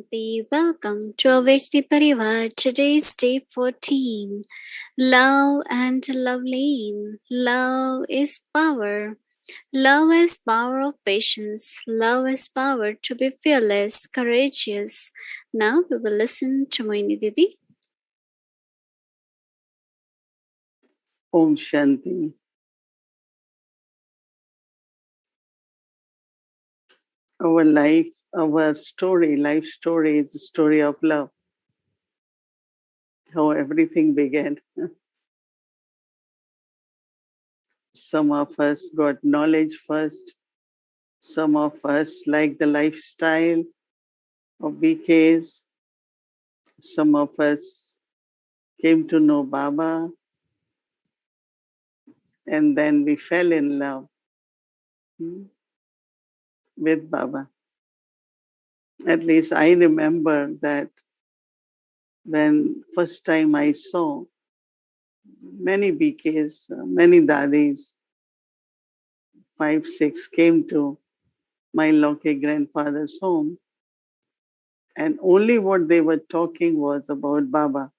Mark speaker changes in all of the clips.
Speaker 1: Shanti. Welcome to Avekti Parivar. Today's day 14. Love and Loveleen. Love is power. Love is power of patience. Love is power to be fearless, courageous. Now we will listen to Mohini Didi.
Speaker 2: Om Shanti. Our life, our story, life story is the story of love. How everything began. Some of us got knowledge first. Some of us like the lifestyle of BKs. Some of us came to know Baba and then we fell in love with Baba. At least I remember that when first time I saw many BKs, many dadis, 5, 6 came to my Loke grandfather's home, and only what they were talking was about Baba.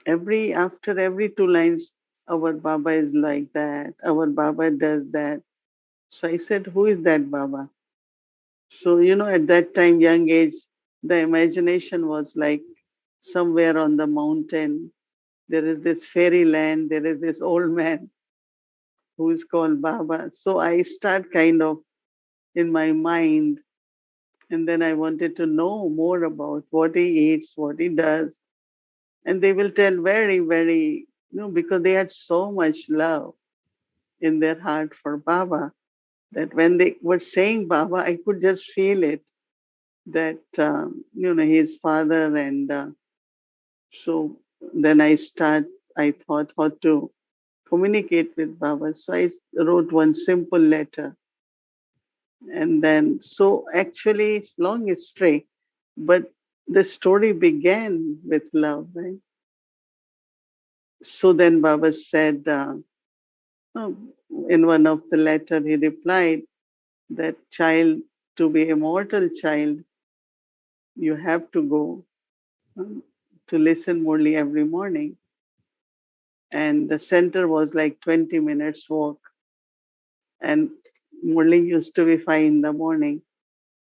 Speaker 2: After every 2 lines, our Baba is like that, our Baba does that. So I said, who is that Baba? So, at that time, young age, the imagination was like somewhere on the mountain. There is this fairyland, there is this old man who is called Baba. So I start kind of in my mind. And then I wanted to know more about what he eats, what he does. And they will tell very, very, because they had so much love in their heart for Baba that when they were saying Baba, I could just feel it that, his father. And so then I thought how to communicate with Baba. So I wrote one simple letter. And then, so actually, it's long history, but the story began with love, right? So then Baba said, oh, in one of the letter, he replied that child, to be immortal child, you have to go to listen Murli every morning. And the center was like 20 minutes walk. And Murli used to be 5 in the morning.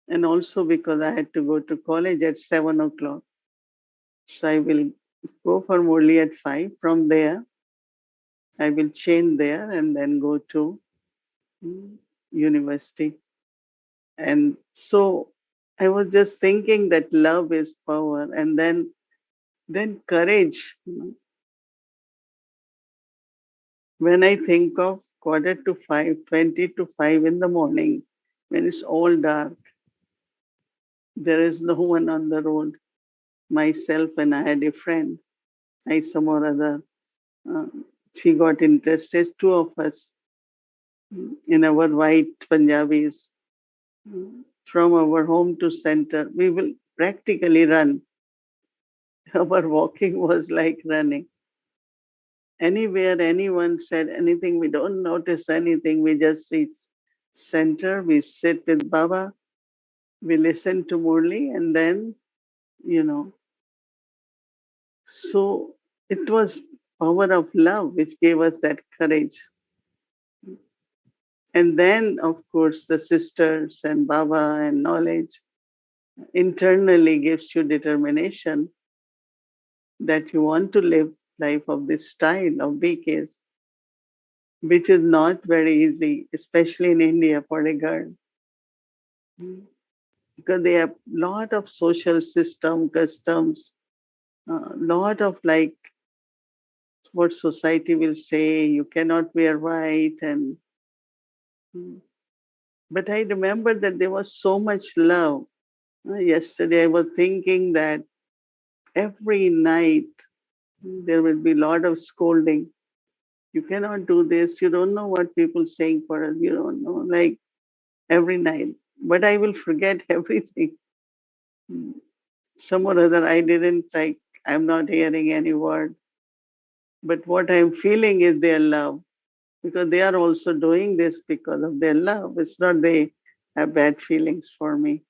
Speaker 2: And also because I had to go to college at 7 o'clock. So I will go for Murli at 5. From there, I will change there and then go to university. And so I was just thinking that love is power, and then courage. When I think of quarter to 5, 20 to 5 in the morning, when it's all dark, there is no one on the road. Myself and I had a friend, I some or other. Uh, she got interested, 2 of us in our white Punjabis. From our home to center, we will practically run. Our walking was like running. Anywhere anyone said anything, we don't notice anything. We just reach center, we sit with Baba, we listen to Murli, and then, so it was power of love which gave us that courage. And then, of course, the sisters and Baba and knowledge internally gives you determination that you want to live life of this style of BKs, which is not very easy, especially in India for a girl. Because they have lot of social system, customs, lot of like what society will say, you cannot wear white. But I remember that there was so much love. Yesterday I was thinking that every night there will be a lot of scolding. You cannot do this. You don't know what people saying for us. You don't know, like every night. But I will forget everything. Some or other, I didn't like, I'm not hearing any word. But what I'm feeling is their love. Because they are also doing this because of their love. It's not they have bad feelings for me.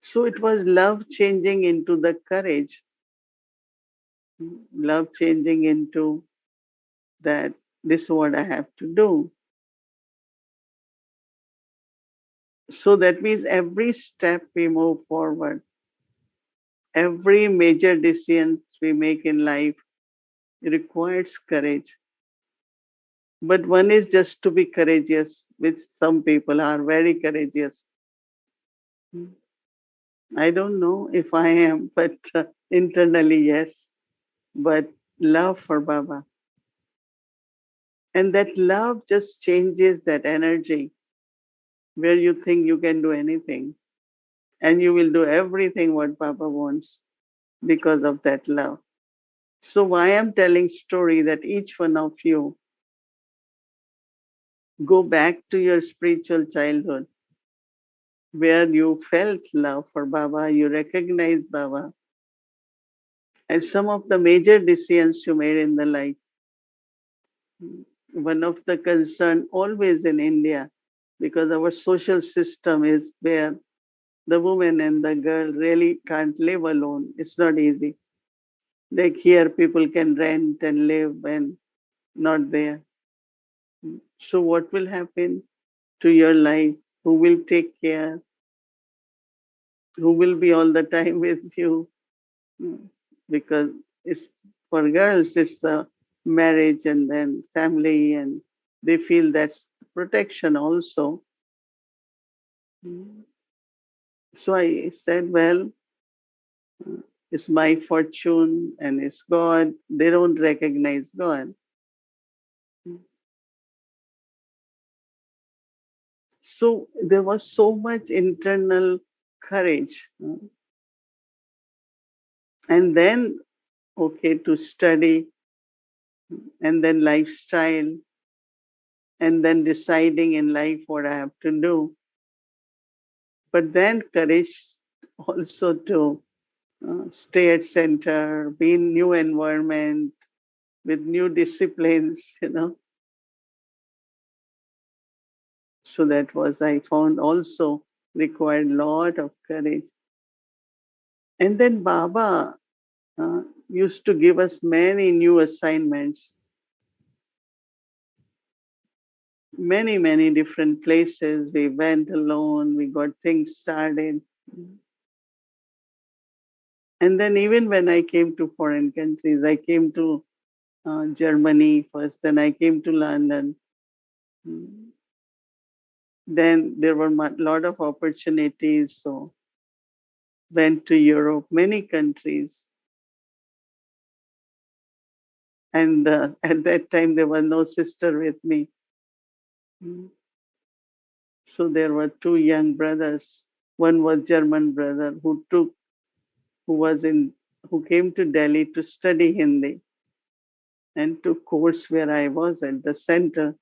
Speaker 2: So it was love changing into the courage, love changing into that this is what I have to do. So that means every step we move forward, every major decision we make in life requires courage. But one is just to be courageous, which some people are very courageous. I don't know if I am, but internally, yes. But love for Baba. And that love just changes that energy where you think you can do anything and you will do everything what Baba wants because of that love. So why I'm telling story that each one of you go back to your spiritual childhood where you felt love for Baba, you recognized Baba, and some of the major decisions you made in the life. One of the concern always in India, because our social system is where the woman and the girl really can't live alone. It's not easy. Like here, people can rent and live and not there. So what will happen to your life? Who will take care? Who will be all the time with you? Because it's for girls, it's the marriage and then family, and they feel that's protection also. So I said, well, it's my fortune and it's God. They don't recognize God. So there was so much internal courage. And then, okay, to study and then lifestyle and then deciding in life what I have to do. But then courage also to stay at center, be in new environment with new disciplines. So that was, I found also required lot of courage. And then Baba used to give us many new assignments, many different places. We went alone, we got things started. And then even when I came to foreign countries, I came to Germany first, then I came to London. Then there were a lot of opportunities, so went to Europe, many countries. And at that time, there was no sister with me. So there were two young brothers. One was German brother who was in, who came to Delhi to study Hindi and took course where I was at the center.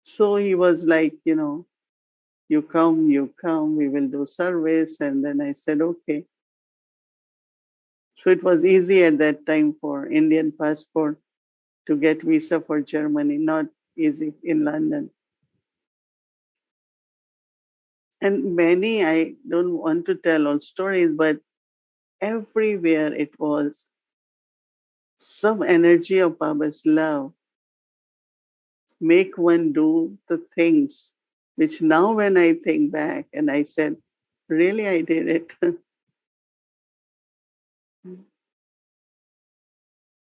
Speaker 2: So he was like, you come, we will do service. And then I said, okay. So it was easy at that time for Indian passport to get visa for Germany, not easy in London. And many, I don't want to tell all stories, but everywhere it was some energy of Baba's love make one do the things which now when I think back and I said, really, I did it.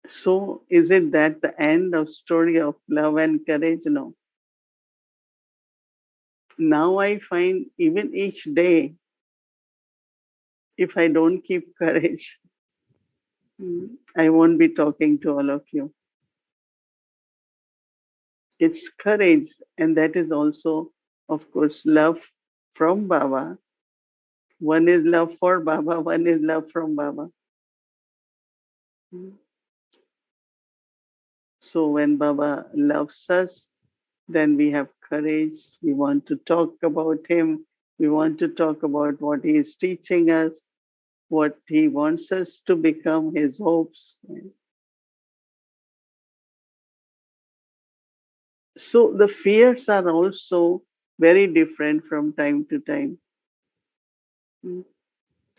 Speaker 2: So is it that the end of story of love and courage? No. Now I find even each day, if I don't keep courage, I won't be talking to all of you. It's courage, and that is also, of course, love from Baba. One is love for Baba, one is love from Baba. So when Baba loves us, then we have courage. We want to talk about him. We want to talk about what he is teaching us, what he wants us to become, his hopes. So the fears are also very different from time to time.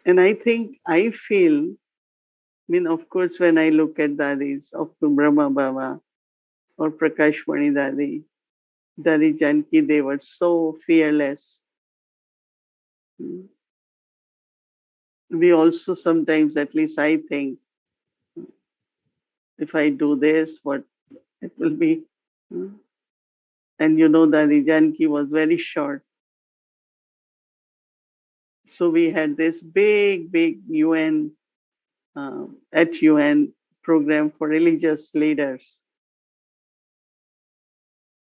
Speaker 2: And I feel, I mean, of course, when I look at Dadis of Brahma Baba or Prakash Mani Dadi, Dadi Janki, they were so fearless. We also sometimes, at least I think, if I do this, what it will be. And you know, Dadi Janki was very short. So we had this big UN, at UN program for religious leaders.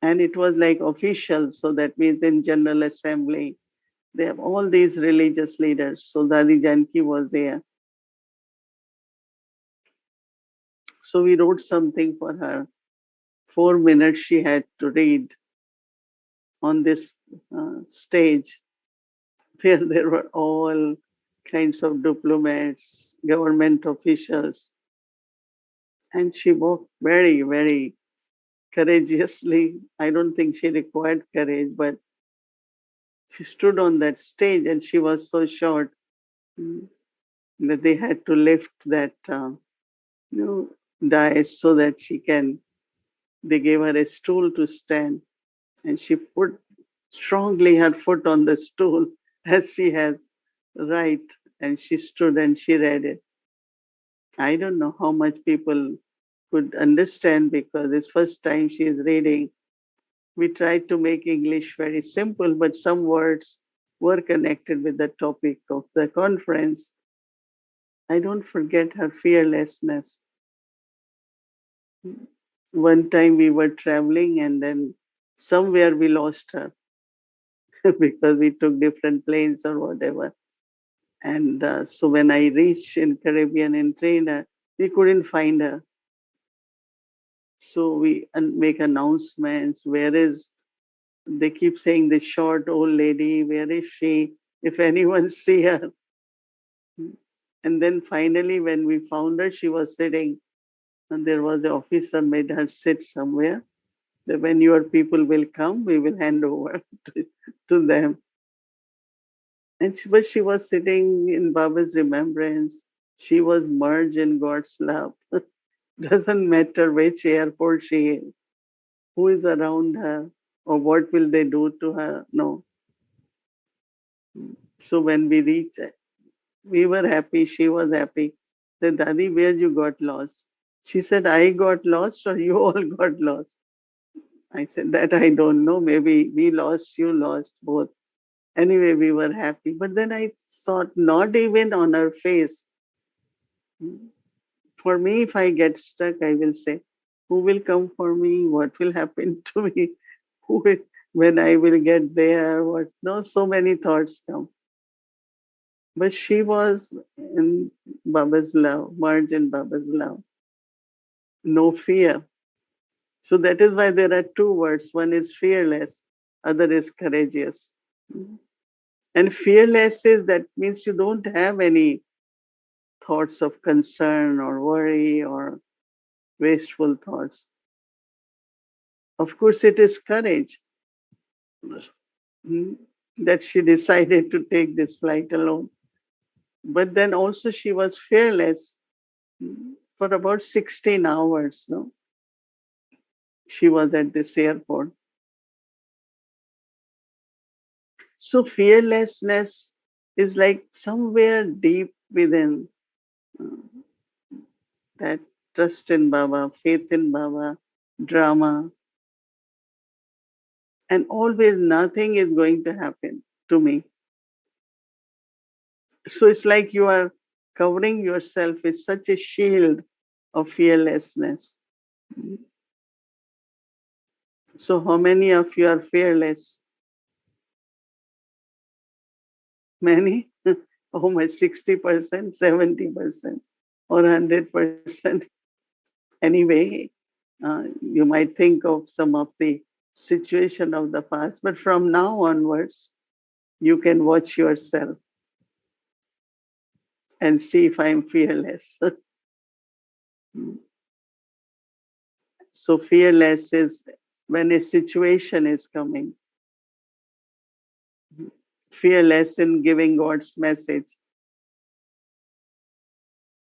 Speaker 2: And it was like official. So that means in General Assembly, they have all these religious leaders. So Dadi Janki was there. So we wrote something for her. 4 minutes she had to read on this stage where there were all kinds of diplomats, government officials. And she walked very courageously. I don't think she required courage, but she stood on that stage and she was so short, that they had to lift that you know, dais so that she can. They gave her a stool to stand, and she put strongly her foot on the stool as she has right, and she stood and she read it. I don't know how much people could understand because it's first time she is reading. We tried to make English very simple, but some words were connected with the topic of the conference. I don't forget her fearlessness. One time we were traveling and then somewhere we lost her because we took different planes or whatever. And so when I reached in Caribbean in train, we couldn't find her. So we make announcements. Where is, they keep saying the short old lady, where is she? If anyone see her. And then finally, when we found her, she was sitting, and there was an officer made her sit somewhere. That when your people will come, we will hand over to them. And but she was sitting in Baba's remembrance. She was merged in God's love. Doesn't matter which airport she is, who is around her, or what will they do to her. No. So when we reached, we were happy. She was happy. Said, Dadi, where you got lost? She said, I got lost or you all got lost. I said, that I don't know. Maybe we lost, you lost, both. Anyway, we were happy. But then I thought, not even on her face. For me, if I get stuck, I will say, who will come for me? What will happen to me? Who will, when I will get there? What? No, so many thoughts come. But she was in Baba's love, merged in Baba's love. No fear. So that is why there are two words. One is fearless, other is courageous. And fearless is that means you don't have any thoughts of concern or worry or wasteful thoughts. Of course, it is courage, mm, that she decided to take this flight alone. But then also she was fearless, for about 16 hours. No, she was at this airport. So fearlessness is like somewhere deep within, uh, that trust in Baba, faith in Baba, drama, and always nothing is going to happen to me. So it's like you are covering yourself with such a shield of fearlessness. So, how many of you are fearless? Many? Oh my, 60%, 70%, or 100%. Anyway, you might think of some of the situation of the past, but from now onwards, you can watch yourself and see if I'm fearless. So, fearless is when a situation is coming, fearless in giving God's message.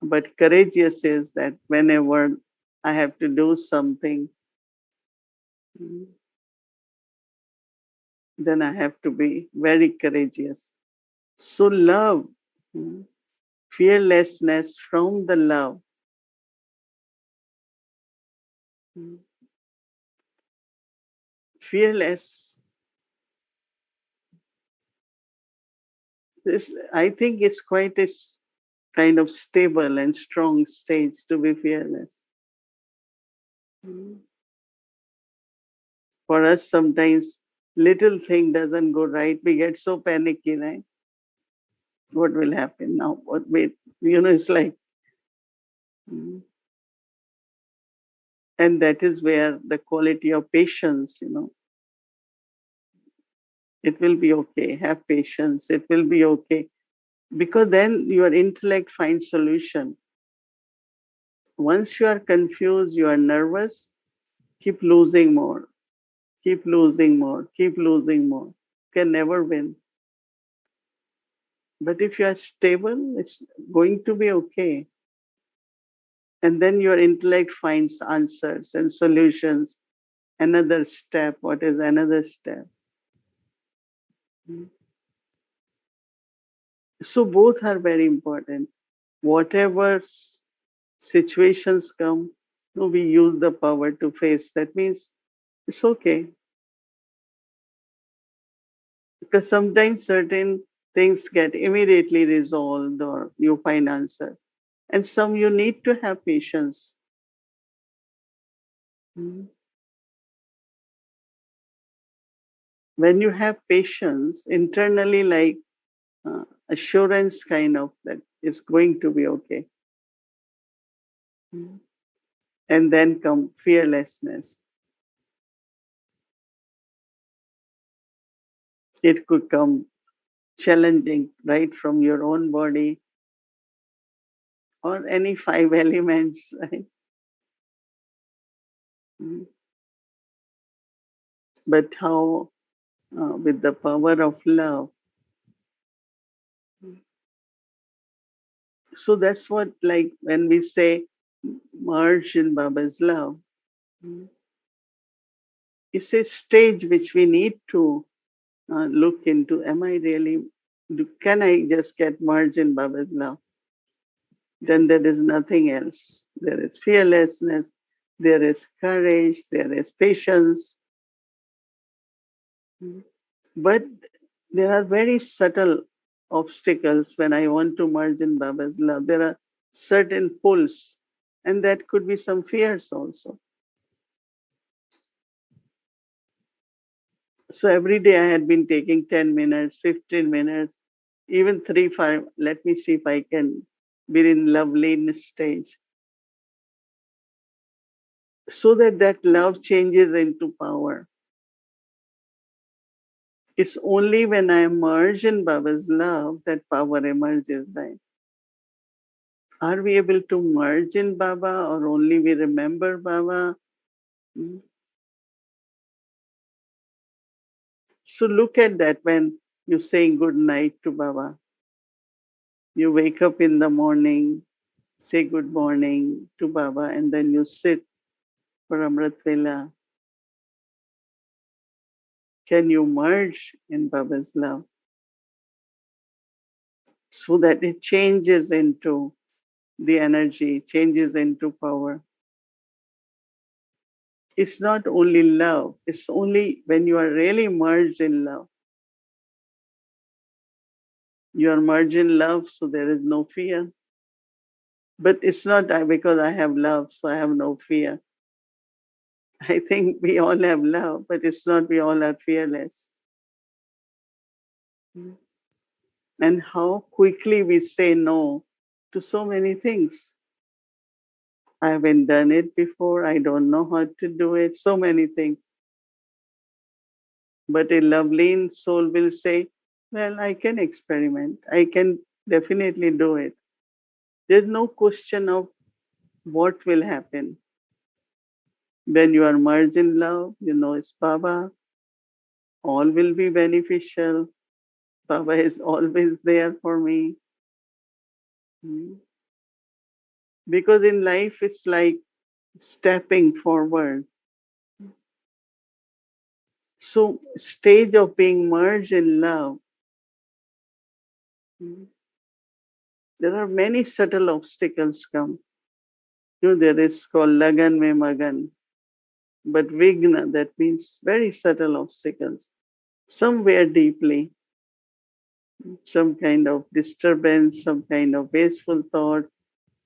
Speaker 2: But courageous is that whenever I have to do something, then I have to be very courageous. So, love, fearlessness from the love. Fearless, this, I think it's quite a kind of stable and strong stage to be fearless. For us, sometimes little thing doesn't go right. We get so panicky, right? What will happen now? What wait? It's like, mm, and that is where the quality of patience, it will be okay. Have patience. It will be okay. Because then your intellect finds solution. Once you are confused, you are nervous, keep losing more, keep losing more, keep losing more. Can never win. But if you are stable, it's going to be okay. And then your intellect finds answers and solutions. Another step. What is another step? So both are very important. Whatever situations come, we use the power to face. That means it's okay. Because sometimes certain things get immediately resolved or you find answer. And some you need to have patience. Mm. When you have patience internally, like assurance kind of that it's going to be okay. Mm. And then come fearlessness. It could come challenging right from your own body or any five elements, right? Mm. But how, with the power of love. So that's what, like, when we say merge in Baba's love, it's a stage which we need to look into. Am I really, can I just get merged in Baba's love? Then there is nothing else. There is fearlessness, there is courage, there is patience. But there are very subtle obstacles when I want to merge in Baba's love. There are certain pulls, and that could be some fears also. So every day I had been taking 10 minutes, 15 minutes, even 3, 5. Let me see if I can be in Loveleen stage. So that love changes into power. It's only when I emerge in Baba's love that power emerges, right? Are we able to merge in Baba or only we remember Baba? Hmm. So look at that when you're saying good night to Baba. You wake up in the morning, say good morning to Baba, and then you sit for Amrit Vela. Can you merge in Baba's love so that it changes into the energy, changes into power? It's not only love, it's only when you are really merged in love. You are merged in love, so there is no fear. But it's not because I have love, so I have no fear. I think we all have love, but it's not we all are fearless. And how quickly we say no to so many things. I haven't done it before. I don't know how to do it. So many things. But a lovely soul will say, well, I can experiment. I can definitely do it. There's no question of what will happen. When you are merged in love, it's Baba. All will be beneficial. Baba is always there for me. Because in life, it's like stepping forward. So, stage of being merged in love, there are many subtle obstacles come. There is called Lagan me Magan, but Vigna, that means very subtle obstacles. Somewhere deeply, some kind of disturbance, some kind of wasteful thought,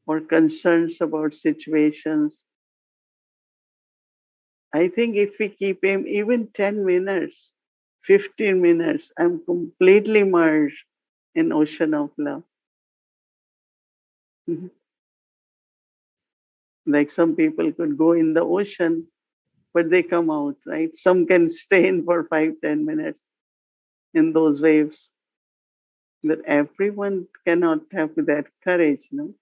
Speaker 2: or concerns about situations. I think if we keep him even 10 minutes, 15 minutes, I'm completely merged in ocean of love. Mhm. Like some people could go in the ocean, but they come out, right? Some can stay in for 5, 10 minutes in those waves. That everyone cannot have that courage, no?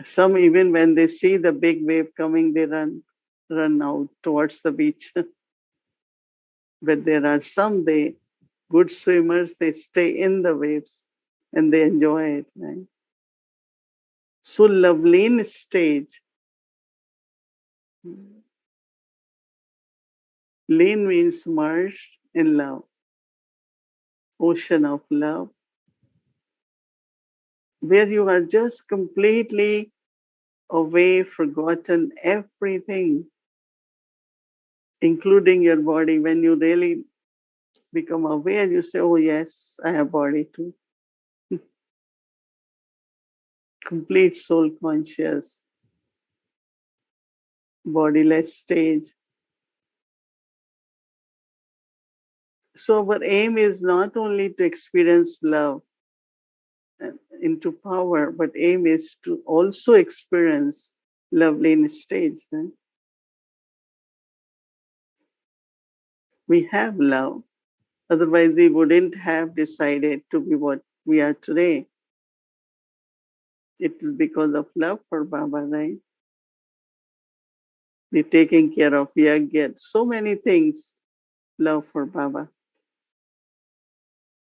Speaker 2: Some even when they see the big wave coming, they run out towards the beach. But there are some they good swimmers, they stay in the waves and they enjoy it, right? So Loveleen stage. Lean means merged in love, ocean of love, where you are just completely away, forgotten everything, including your body. When you really become aware, you say, oh yes, I have body too. Complete soul conscious, bodiless stage. So our aim is not only to experience love into power, but aim is to also experience Loveleen stage. Right? We have love. Otherwise, we wouldn't have decided to be what we are today. It is because of love for Baba, right? We're taking care of Yagya. So many things. Love for Baba.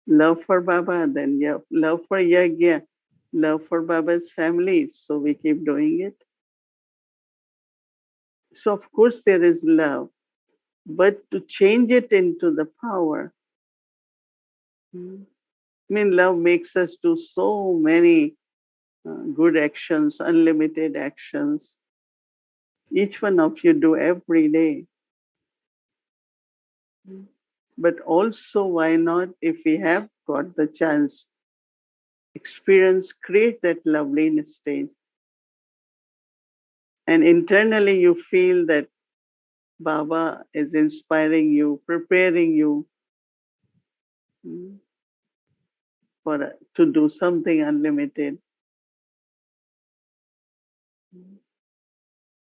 Speaker 2: Love for Baba, then love for Yagya. Love for Baba's family. So we keep doing it. So of course there is love. But to change it into the power, I mean, love makes us do so many good actions, unlimited actions. Each one of you do every day. But also, why not, if we have got the chance, experience, create that Loveleen stage. And internally, you feel that Baba is inspiring you, preparing you for to do something unlimited.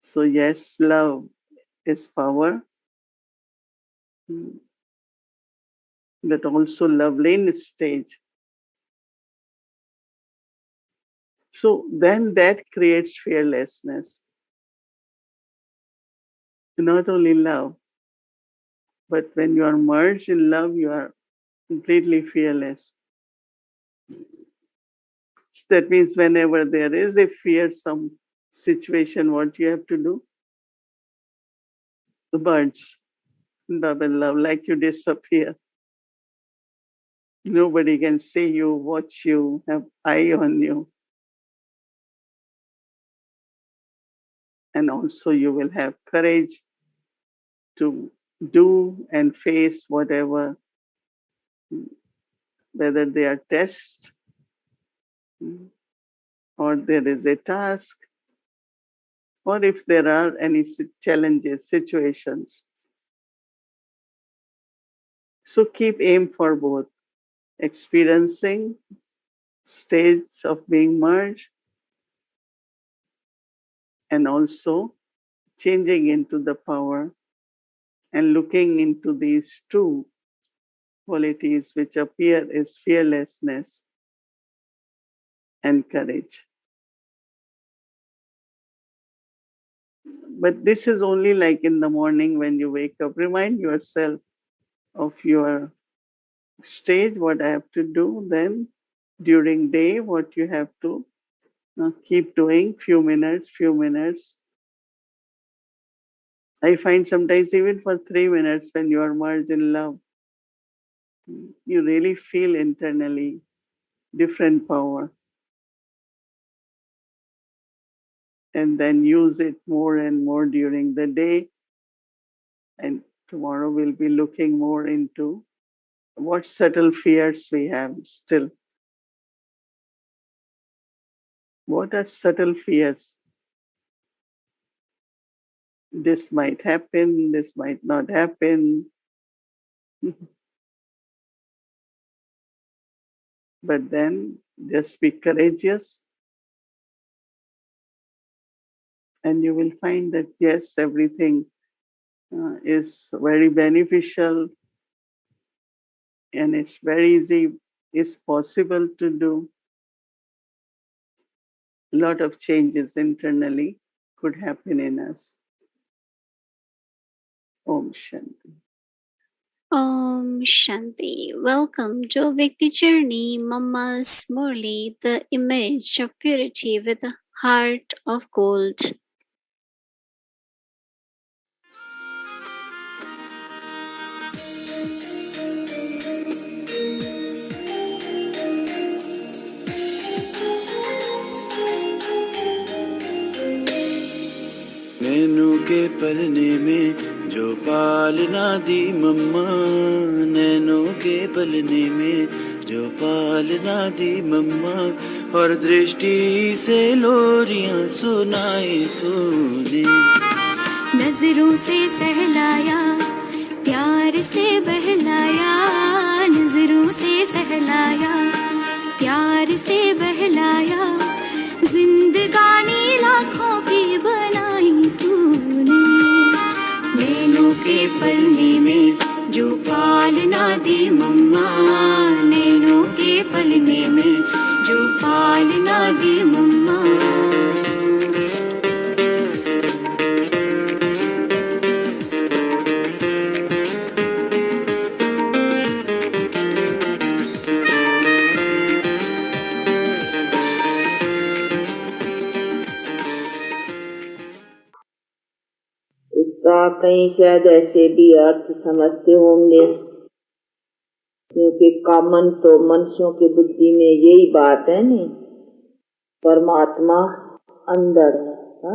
Speaker 2: So yes, love is power, but also Loveleen stage. So then that creates fearlessness. Not only love, but when you are merged in love, you are completely fearless. So that means whenever there is a fearsome situation, what you have to do? The birds, love and love, like you disappear. Nobody can see you, watch you, have eye on you. And also you will have courage to do and face whatever, whether they are tests or there is a task, or if there are any challenges, situations. So keep aim for both experiencing states of being merged and also changing into the power and looking into these two qualities which appear as fearlessness and courage. But this is only like in the morning when you wake up. Remind yourself of your stage, what I have to do, then during day, what you have to Keep doing few minutes. I find sometimes even for 3 minutes when you are merged in love, you really feel internally different power, and then use it more and more during the day. And tomorrow we'll be looking more into what subtle fears we have still. What are subtle fears? This might happen, this might not happen. But then just be courageous, and you will find that yes, everything is very beneficial, and it's very easy, it's possible to do. A lot of changes internally could happen in us. Om Shanti.
Speaker 1: Om Shanti. Welcome to Vikti Journey, Mama's Murli, the image of purity with a heart of gold.
Speaker 3: नैनों के पलने में जो पालना दी मम्मा, नैनों के पलने में जो पालना दी मम्मा, और दृष्टि से लोरियां सुनाई तूने।
Speaker 4: नजरों से सहलाया, प्यार से बहलाया, नजरों से सहलाया, प्यार से बहलाया, जिंदगानी लाखों की बनाई तूने। नैनों के पलने में जो पालना दी मम्मा, नैनों के पलने में जो पालना दी मम्मा।
Speaker 5: इसका कहीं शायद ऐसे भी अर्थ समझते होंगे, क्योंकि कॉमन तो मनुष्यों की बुद्धि में यही बात है नहीं, परमात्मा अंदर है, हा?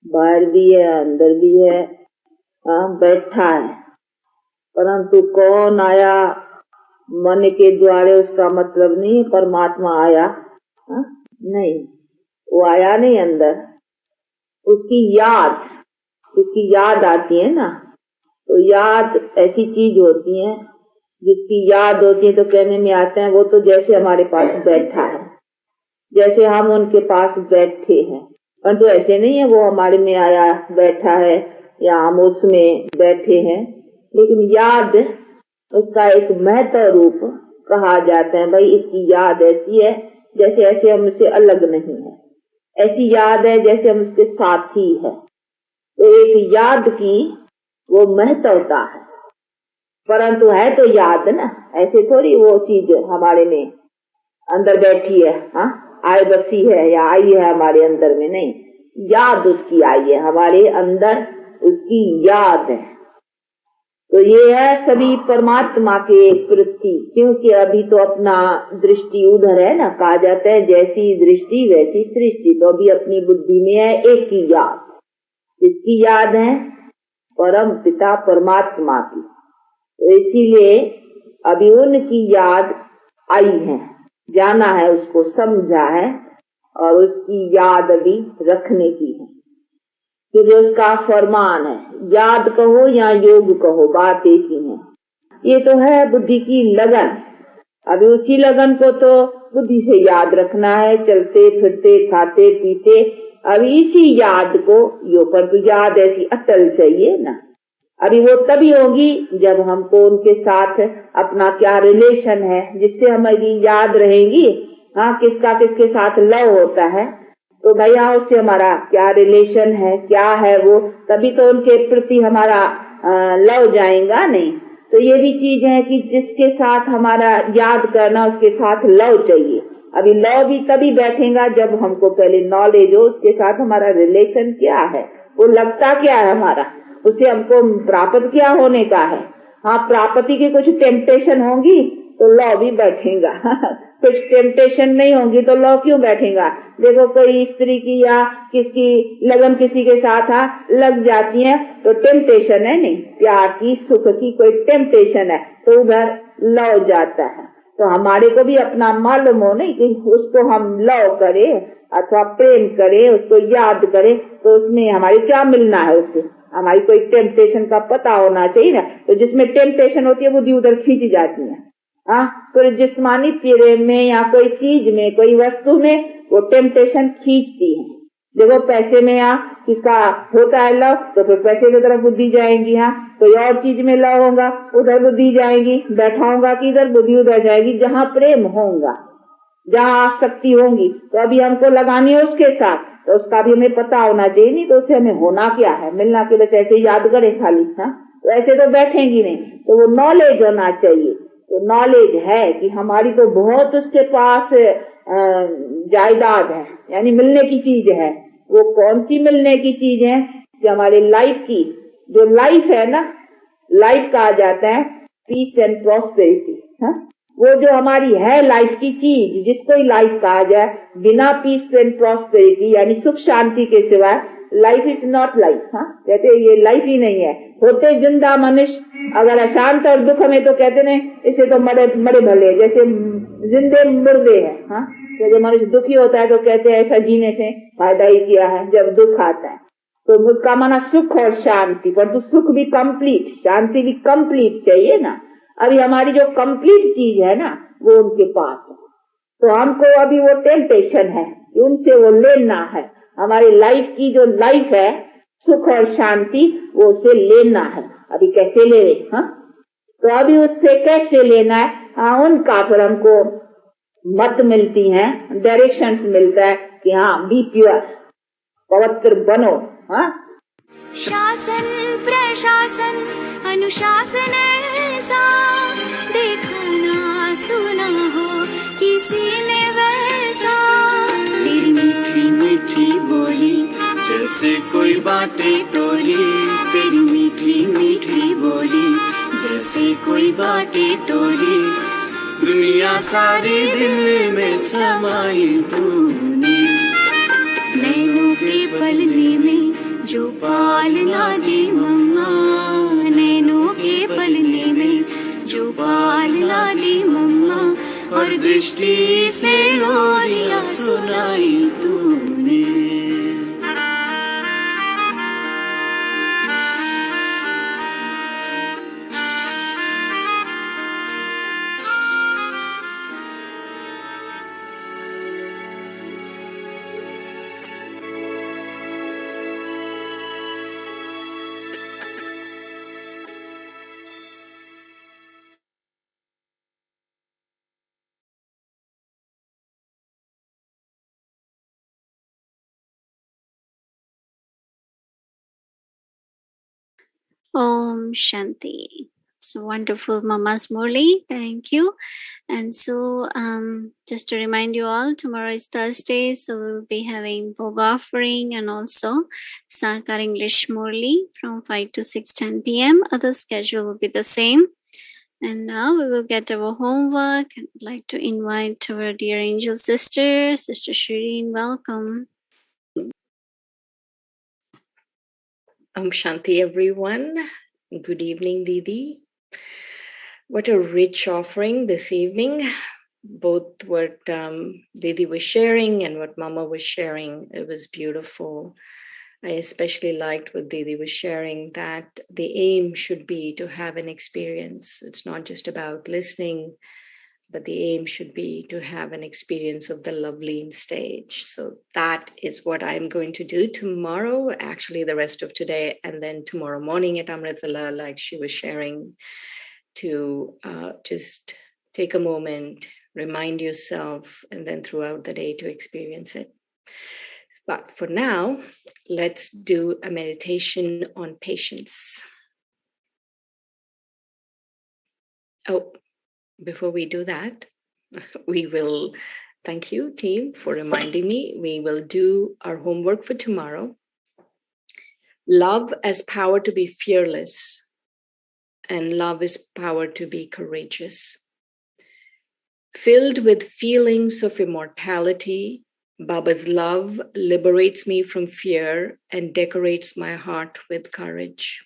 Speaker 5: बाहर भी है, अंदर भी है, हा? बैठा है। परंतु कौन आया मन के द्वारे, उसका मतलब नहीं परमात्मा आया, हा? नहीं, वो आया नहीं अंदर। उसकी याद आती है ना, तो याद ऐसी चीज होती है जिसकी याद होती है तो कहने में आता है वो तो जैसे हमारे पास बैठा है, जैसे हम उनके पास बैठे हैं। परंतु तो ऐसे नहीं है वो हमारे में आया बैठा है या हम उसमें बैठे हैं, लेकिन याद उसका एक महत्व रूप कहा जाता है। भाई इसकी याद ऐसी है जैसे ऐसे हम उससे अलग नहीं है, ऐसी याद है जैसे हम उसके साथी है। तो एक याद की वो महत्वता है, परंतु है तो याद ना, ऐसे थोड़ी वो चीज हमारे में अंदर बैठी है, हाँ आए बसी है या आई है हमारे अंदर में, नहीं, याद उसकी आई है हमारे अंदर, उसकी याद है। तो ये है सभी परमात्मा के प्रति, क्योंकि अभी तो अपना दृष्टि उधर है ना, कहा जाता है जैसी दृष्टि वैसी सृष्टि। तो अभी अपनी बुद्धि में है एक ही याद, इसकी याद है परम पिता परमात्मा की। तो इसीलिए अभी उनकी याद आई है, जाना है उसको, समझा है, और उसकी याद अभी रखने की है, क्योंकि उसका फरमान है। याद कहो या योग कहो, बात एक ही है। ये तो है बुद्धि की लगन, अभी उसी लगन को तो बुद्धि से याद रखना है, चलते फिरते खाते पीते, अभी इसी याद को यो, पर तो याद ऐसी अटल चाहिए ना। अभी वो तभी होगी जब हमको उनके साथ अपना क्या रिलेशन है, जिससे हमारी याद रहेगी। हाँ, किसका किसके साथ लव होता है, तो भैया उससे हमारा क्या रिलेशन है, क्या है वो, तभी तो उनके प्रति हमारा लव जाएगा। नहीं तो ये भी चीज है कि जिसके साथ हमारा याद करना, उसके साथ लव चाहिए। अभी लव भी तभी बैठेगा जब हमको पहले नॉलेज हो उसके साथ हमारा रिलेशन क्या है, वो लगता क्या है हमारा, उसे हमको प्राप्त क्या होने का है। हाँ, प्राप्ति की कुछ टेम्पटेशन होंगी तो लव भी बैठेगा कुछ टेम्पटेशन नहीं होंगी तो लव क्यों बैठेगा। देखो कोई स्त्री की या किसकी लगन किसी के साथ लग जाती है तो टेम्पटेशन है, नहीं प्यार की सुख की कोई टेम्पटेशन है तो उधर लव जाता है। तो हमारे को भी अपना मालूम हो नहीं कि उसको हम लव करें अथवा प्रेम करें, उसको याद करें तो उसमें हमारी क्या मिलना है, उससे हमारी कोई टेम्पटेशन का पता होना चाहिए ना। तो जिसमें टेम्पटेशन होती है बुद्धि उधर खींची जाती है। हाँ, कोई जिस्मानी प्रेम में या कोई चीज में कोई वस्तु में वो टेम्पटेशन खींचती है। देखो पैसे में किसका होता है लव तो फिर पैसे की तरफ बुद्धि जाएगी। हाँ, कोई और चीज में लव होगा उधर बुद्धि जाएगी, बैठा होगा कि इधर बुद्धि उधर जाएगी। जहाँ प्रेम होगा, जहाँ आसक्ति होंगी तो अभी हमको लगानी है उसके साथ, तो उसका भी हमें पता होना चाहिए, नहीं तो उसे हमें होना क्या है, मिलना के बस ऐसे याद करें खाली। हाँ, तो ऐसे तो बैठेंगी नहीं, तो वो नॉलेज होना चाहिए। तो नॉलेज है कि हमारी तो बहुत उसके पास जायदाद है, यानी मिलने की चीज है। वो कौन सी मिलने की चीज है कि हमारे लाइफ की जो लाइफ है ना, लाइफ कहा जाता है पीस एंड प्रॉस्पेरिटी। हाँ, वो जो हमारी है लाइफ की चीज, जिसको ही लाइफ कहा जाए, बिना पीस एंड प्रॉस्पेरिटी यानी सुख शांति के सिवा लाइफ इज नॉट लाइफ। हाँ, कहते ये लाइफ ही नहीं है। होते जिंदा मनुष्य अगर अशांत और दुख में तो कहते नहीं इसे तो मरे मरे भले, जैसे जिंदे मुर्दे है। हाँ, जब मनुष्य दुखी होता है तो कहते हैं ऐसा जीने से फायदा ही किया है। जब दुख आता है तो उसका माना सुख और शांति, पर तो सुख भी कंप्लीट, शांति भी कंप्लीट चाहिए ना। अभी हमारी जो कंप्लीट चीज है ना वो उनके पास है, तो हमको अभी वो टेम्पटेशन है कि उनसे वो लेना है। हमारी लाइफ की जो लाइफ है सुख और शांति वो उसे लेना है। अभी कैसे ले रहे? हाँ, तो अभी उससे कैसे लेना है? हाँ, उनका फिर हमको मत मिलती हैं, डायरेक्शंस मिलता है कि हाँ बी प्योर, पवित्र बनो। हाँ,
Speaker 4: शासन प्रशासन अनुशासन ऐसा देखा ना सुना हो किसी ने वैसा। तेरी मीठी मीठी बोली
Speaker 3: जैसे कोई बाटे टोली,
Speaker 4: तेरी मीठी मीठी बोली जैसे कोई बाटे टोली।
Speaker 3: दुनिया सारी दिल में समाई तूने।
Speaker 4: नैनों के पलने में जो पालना दी मम्मा, नैनों के पलने में जो पालना दी मम्मा, और दृष्टि से लोरियां सुनाई तूने।
Speaker 1: Om Shanti. So wonderful, Mama's Murli. Thank you. And so, just to remind you all, tomorrow is Thursday, so we'll be having Bhog offering and also Sakar English Murli from 5 to 6:10 p.m. Other schedule will be the same. And now we will get our homework. I'd like to invite our dear angel sister, Sister Shireen. Welcome.
Speaker 6: Om Shanti, everyone. Good evening, Didi. What a rich offering this evening. Both what Didi was sharing and what Mama was sharing, it was beautiful. I especially liked what Didi was sharing, that the aim should be to have an experience. It's not just about listening, but the aim should be to have an experience of the Loveleen stage. So that is what I'm going to do tomorrow, actually the rest of today, and then tomorrow morning at Amrit Villa, like she was sharing, to just take a moment, remind yourself, and then throughout the day to experience it. But for now, let's do a meditation on patience. Oh, before we do that, we will Thank you, team, for reminding me. We will do our homework for tomorrow. Love as power to be fearless, and love is power to be courageous. Filled with feelings of immortality, Baba's love liberates me from fear and decorates my heart with courage.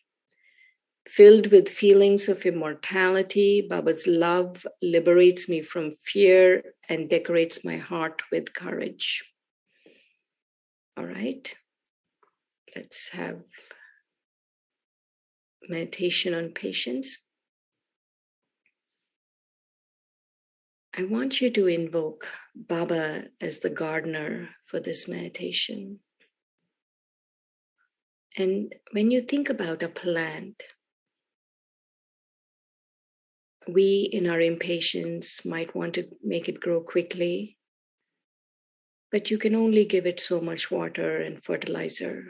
Speaker 6: Filled with feelings of immortality, Baba's love liberates me from fear and decorates my heart with courage. All right, let's have meditation on patience. I want you to invoke Baba as the gardener for this meditation. And when you think about a plant, we in our impatience might want to make it grow quickly, but you can only give it so much water and fertilizer.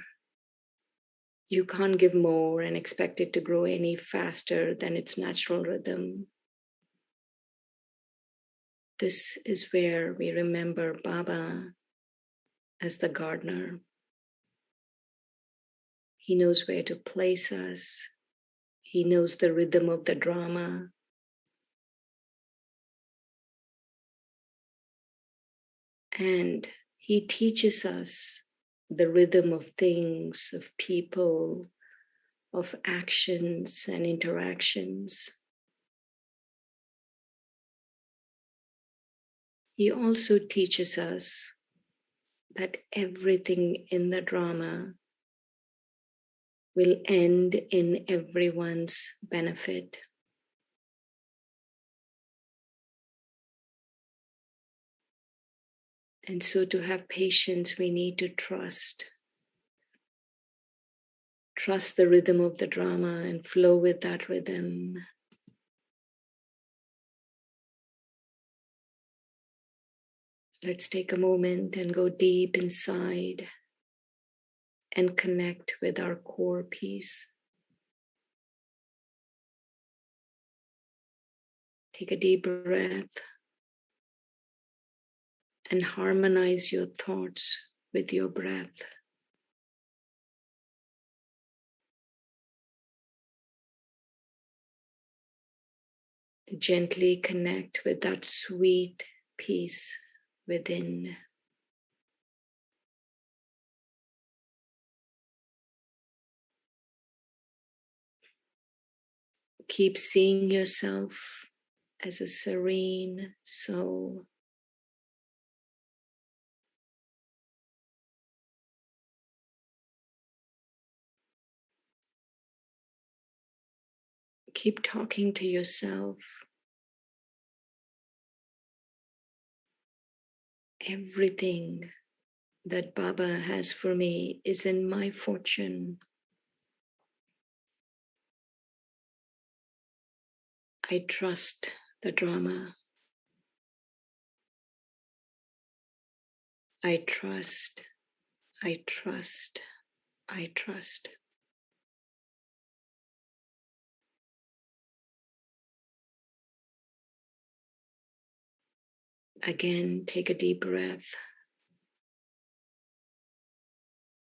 Speaker 6: You can't give more and expect it to grow any faster than its natural rhythm. This is where we remember Baba as the gardener. He knows where to place us. He knows the rhythm of the drama. And he teaches us the rhythm of things, of people, of actions and interactions. He also teaches us that everything in the drama will end in everyone's benefit. And so to have patience, we need to trust. Trust the rhythm of the drama and flow with that rhythm. Let's take a moment and go deep inside and connect with our core peace. Take a deep breath and harmonize your thoughts with your breath. Gently connect with that sweet peace within. Keep seeing yourself as a serene soul. Keep talking to yourself. Everything that Baba has for me is in my fortune. I trust the drama. I trust, I trust, I trust. Again, take a deep breath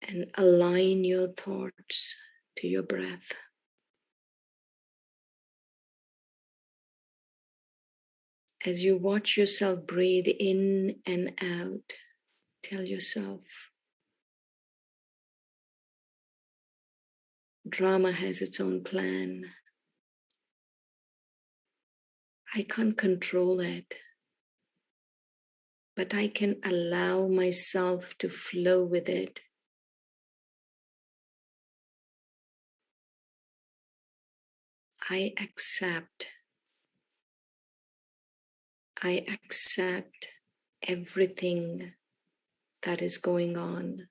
Speaker 6: and align your thoughts to your breath. As you watch yourself breathe in and out, tell yourself, drama has its own plan. I can't control it, but I can allow myself to flow with it. I accept everything that is going on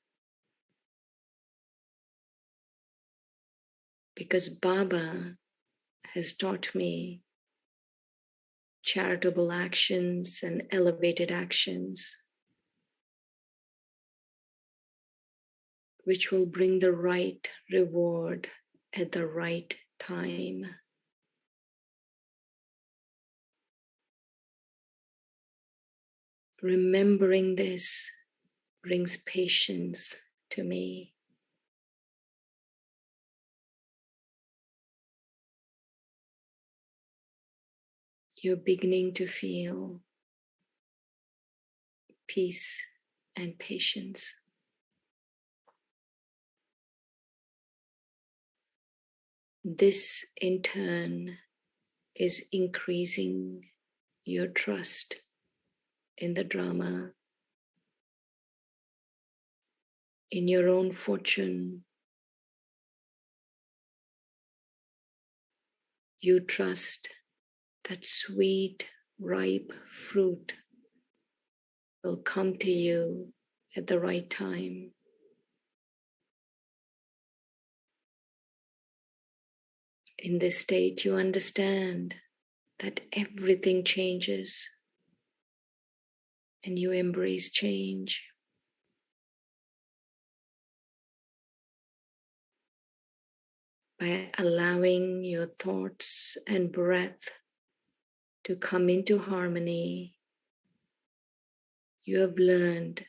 Speaker 6: because Baba has taught me charitable actions and elevated actions, which will bring the right reward at the right time. Remembering this brings patience to me. You're beginning to feel peace and patience. This in turn is increasing your trust in the drama, in your own fortune. You trust that sweet, ripe fruit will come to you at the right time. In this state, you understand that everything changes and you embrace change. By allowing your thoughts and breath to come into harmony, you have learned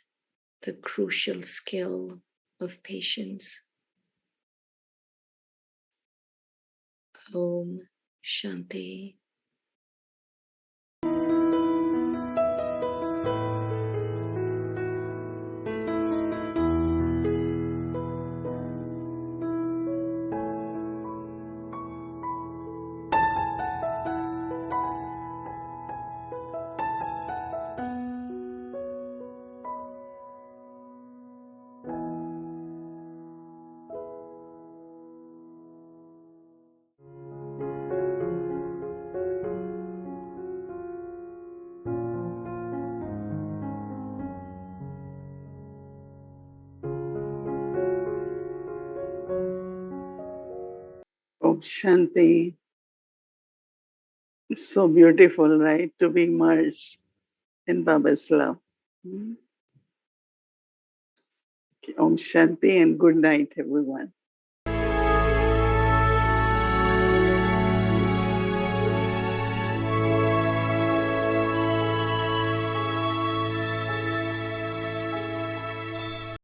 Speaker 6: the crucial skill of patience. Om Shanti.
Speaker 2: Oh, Shanti. It's so beautiful, right? To be immersed in Baba's love. Hmm? Om Shanti and good night, everyone.